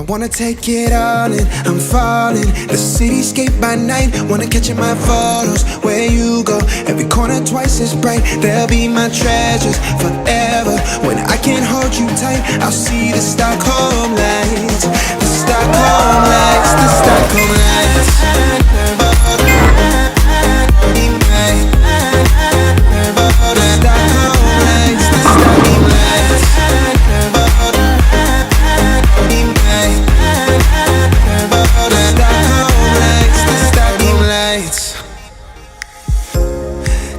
wanna take it all in, I'm falling. The cityscape by night, wanna catch in my photos. Where you go, every corner twice as bright. They'll be my treasures forever. When I can't hold you tight, I'll see the Stockholm lights. The Stockholm lights, the Stockholm lights.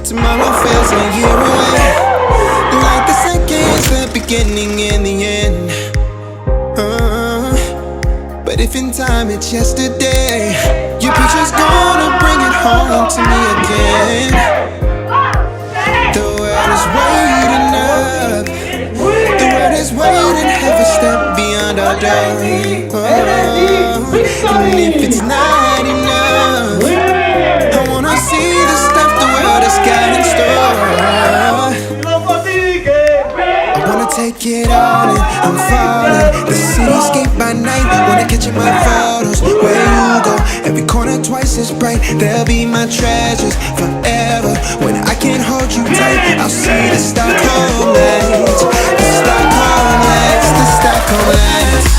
Tomorrow feels a year away, like the seconds, the beginning and the end. But if in time it's yesterday, your picture's gonna bring it home to me again. The world is waiting up, the world is waiting, have a step beyond our door. And if it's not enough, I wanna see the stuff the world has got in store. I wanna take it all in, I'm falling. The cityscape by night, wanna catch in my photos. Where you go, every corner twice as bright. They'll be my treasures forever. When I can't hold you tight, I'll see the Stockholm lights. The Stockholm lights, the Stockholm lights.